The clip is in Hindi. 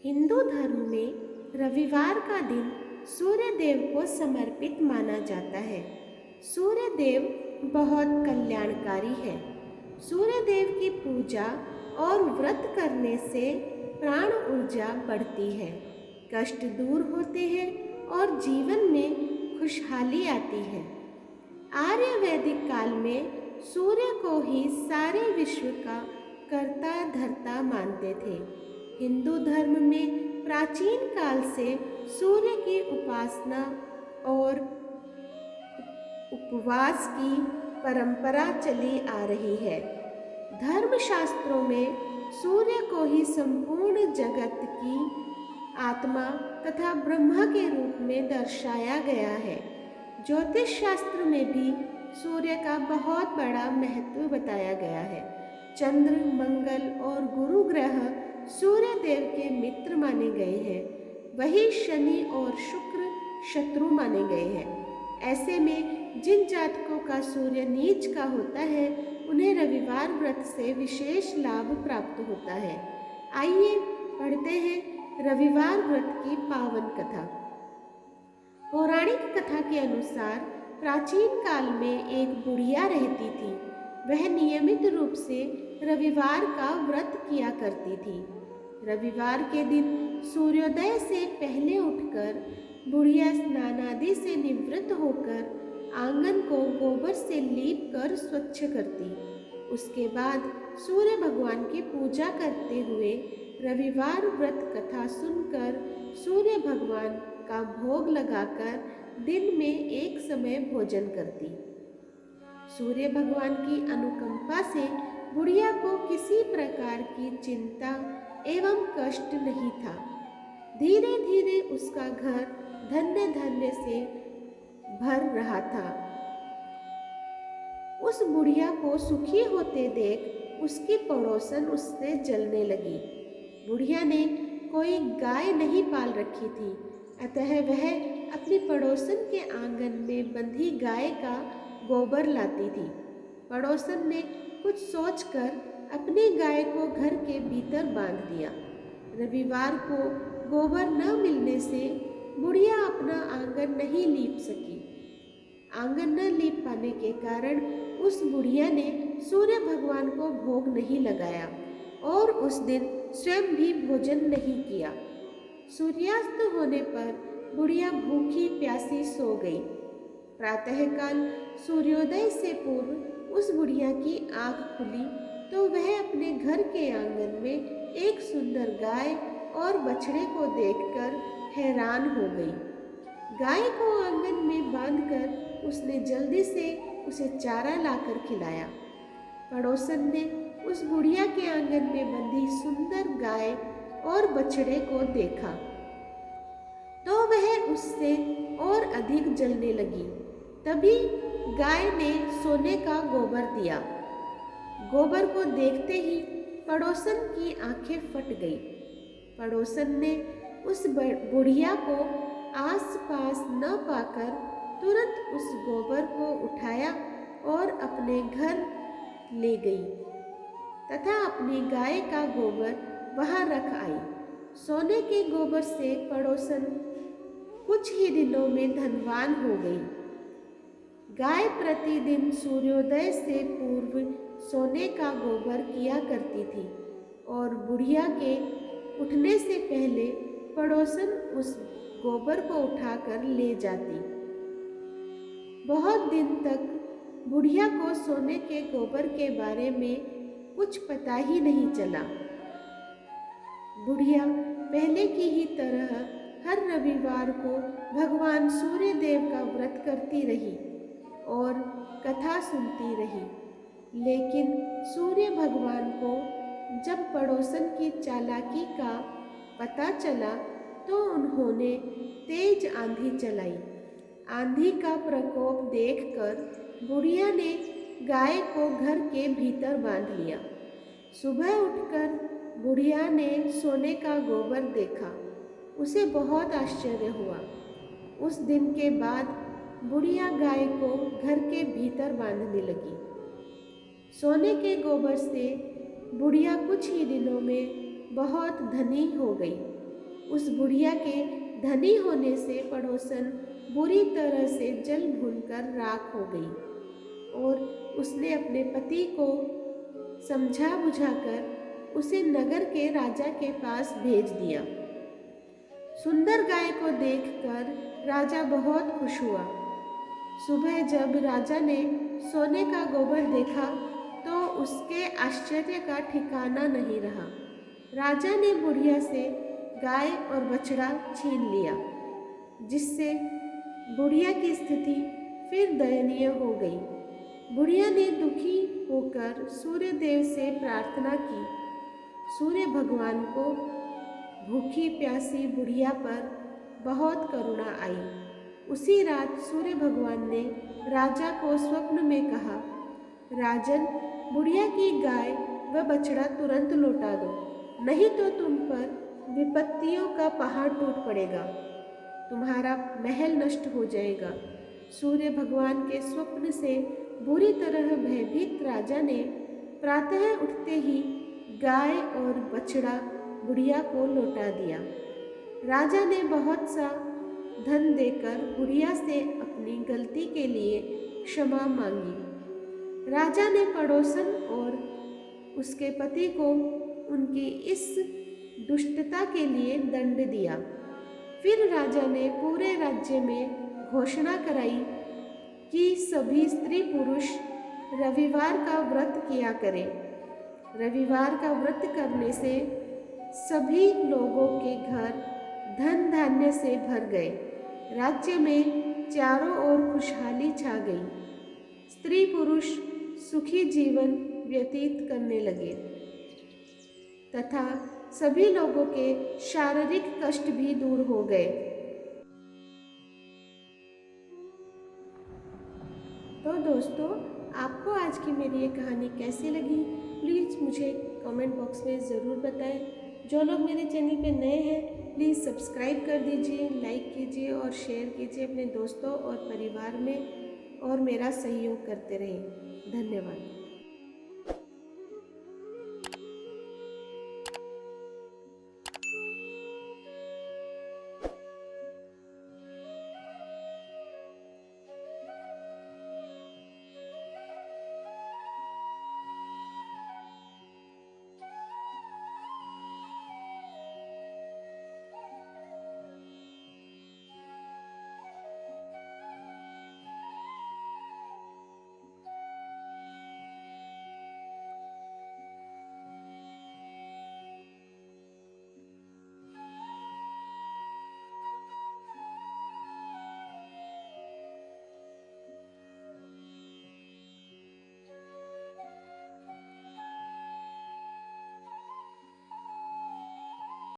हिंदू धर्म में रविवार का दिन सूर्य देव को समर्पित माना जाता है। सूर्य देव बहुत कल्याणकारी है। सूर्य देव की पूजा और व्रत करने से प्राण ऊर्जा बढ़ती है, कष्ट दूर होते हैं और जीवन में खुशहाली आती है। आर्यवैदिक काल में सूर्य को ही सारे विश्व का कर्ता धर्ता मानते थे। हिंदू धर्म में प्राचीन काल से सूर्य की उपासना और उपवास की परंपरा चली आ रही है। धर्मशास्त्रों में सूर्य को ही संपूर्ण जगत की आत्मा तथा ब्रह्मा के रूप में दर्शाया गया है। ज्योतिष शास्त्र में भी सूर्य का बहुत बड़ा महत्व बताया गया है। चंद्र, मंगल और गुरु ग्रह सूर्य देव के मित्र माने गए हैं, वही शनि और शुक्र शत्रु माने गए हैं। ऐसे में जिन जातकों का सूर्य नीच का होता है, उन्हें रविवार व्रत से विशेष लाभ प्राप्त होता है। आइए पढ़ते हैं रविवार व्रत की पावन कथा। पौराणिक कथा के अनुसार प्राचीन काल में एक बुढ़िया रहती थी। वह नियमित रूप से रविवार का व्रत किया करती थी। रविवार के दिन सूर्योदय से पहले उठकर बुढ़िया स्नान आदि से निवृत्त होकर आंगन को गोबर से लीप कर स्वच्छ करती। उसके बाद सूर्य भगवान की पूजा करते हुए रविवार व्रत कथा सुनकर सूर्य भगवान का भोग लगाकर दिन में एक समय भोजन करती। सूर्य भगवान की अनुकंपा से बुढ़िया को किसी प्रकार की चिंता एवं कष्ट नहीं था। धीरे धीरे उसका घर धन्य धन्य से भर रहा था। उस बुढ़िया को सुखी होते देख उसकी पड़ोसन उससे जलने लगी। बुढ़िया ने कोई गाय नहीं पाल रखी थी, अतः वह अपनी पड़ोसन के आंगन में बंधी गाय का गोबर लाती थी। पड़ोसन ने कुछ सोचकर अपनी गाय को घर के भीतर बांध दिया। रविवार को गोबर न मिलने से बुढ़िया अपना आंगन नहीं लीप सकी। आंगन न लीप पाने के कारण उस बुढ़िया ने सूर्य भगवान को भोग नहीं लगाया और उस दिन स्वयं भी भोजन नहीं किया। सूर्यास्त होने पर बुढ़िया भूखी प्यासी सो गई। प्रातःकाल सूर्योदय से पूर्व उस बुढ़िया की आँख खुली तो वह अपने घर के आंगन में एक सुंदर गाय और बछड़े को देखकर हैरान हो गई। गाय को आंगन में बांधकर उसने जल्दी से उसे चारा लाकर खिलाया। पड़ोसन ने उस बुढ़िया के आंगन में बंधी सुंदर गाय और बछड़े को देखा तो वह उससे और अधिक जलने लगी। तभी गाय ने सोने का गोबर दिया। गोबर को देखते ही पड़ोसन की आंखें फट गई। पड़ोसन ने उस बुढ़िया को आस-पास न पाकर तुरंत उस गोबर को उठाया और अपने घर ले गई तथा अपनी गाय का गोबर वहां रख आई। सोने के गोबर से पड़ोसन कुछ ही दिनों में धनवान हो गई। गाय प्रतिदिन सूर्योदय से पूर्व सोने का गोबर किया करती थी और बुढ़िया के उठने से पहले पड़ोसन उस गोबर को उठाकर ले जाती। बहुत दिन तक बुढ़िया को सोने के गोबर के बारे में कुछ पता ही नहीं चला। बुढ़िया पहले की ही तरह हर रविवार को भगवान सूर्य देव का व्रत करती रही और कथा सुनती रही। लेकिन सूर्य भगवान को जब पड़ोसन की चालाकी का पता चला तो उन्होंने तेज आंधी चलाई। आंधी का प्रकोप देखकर बुढ़िया ने गाय को घर के भीतर बांध लिया। सुबह उठकर बुढ़िया ने सोने का गोबर देखा। उसे बहुत आश्चर्य हुआ। उस दिन के बाद बुढ़िया गाय को घर के भीतर बांधने लगी। सोने के गोबर से बुढ़िया कुछ ही दिनों में बहुत धनी हो गई। उस बुढ़िया के धनी होने से पड़ोसन बुरी तरह से जल भूनकर राख हो गई और उसने अपने पति को समझा बुझाकर उसे नगर के राजा के पास भेज दिया। सुंदर गाय को देखकर राजा बहुत खुश हुआ। सुबह जब राजा ने सोने का गोबर देखा तो उसके आश्चर्य का ठिकाना नहीं रहा। राजा ने बुढ़िया से गाय और बछड़ा छीन लिया, जिससे बुढ़िया की स्थिति फिर दयनीय हो गई। बुढ़िया ने दुखी होकर सूर्य देव से प्रार्थना की। सूर्य भगवान को भूखी प्यासी बुढ़िया पर बहुत करुणा आई। उसी रात सूर्य भगवान ने राजा को स्वप्न में कहा, राजन, बुढ़िया की गाय व बछड़ा तुरंत लौटा दो, नहीं तो तुम पर विपत्तियों का पहाड़ टूट पड़ेगा, तुम्हारा महल नष्ट हो जाएगा। सूर्य भगवान के स्वप्न से बुरी तरह भयभीत राजा ने प्रातः उठते ही गाय और बछड़ा बुढ़िया को लौटा दिया। राजा ने बहुत सा धन देकर बुढ़िया से अपनी गलती के लिए क्षमा मांगी। राजा ने पड़ोसन और उसके पति को उनकी इस दुष्टता के लिए दंड दिया। फिर राजा ने पूरे राज्य में घोषणा कराई कि सभी स्त्री पुरुष रविवार का व्रत किया करें। रविवार का व्रत करने से सभी लोगों के घर धन धान्य से भर गए। राज्य में चारों ओर खुशहाली छा गई। स्त्री पुरुष सुखी जीवन व्यतीत करने लगे तथा सभी लोगों के शारीरिक कष्ट भी दूर हो गए। तो दोस्तों, आपको आज की मेरी ये कहानी कैसी लगी, प्लीज़ मुझे कमेंट बॉक्स में ज़रूर बताएं। जो लोग मेरे चैनल पे नए हैं, प्लीज़ सब्सक्राइब कर दीजिए, लाइक कीजिए और शेयर कीजिए अपने दोस्तों और परिवार में, और मेरा सहयोग करते रहें। धन्यवाद।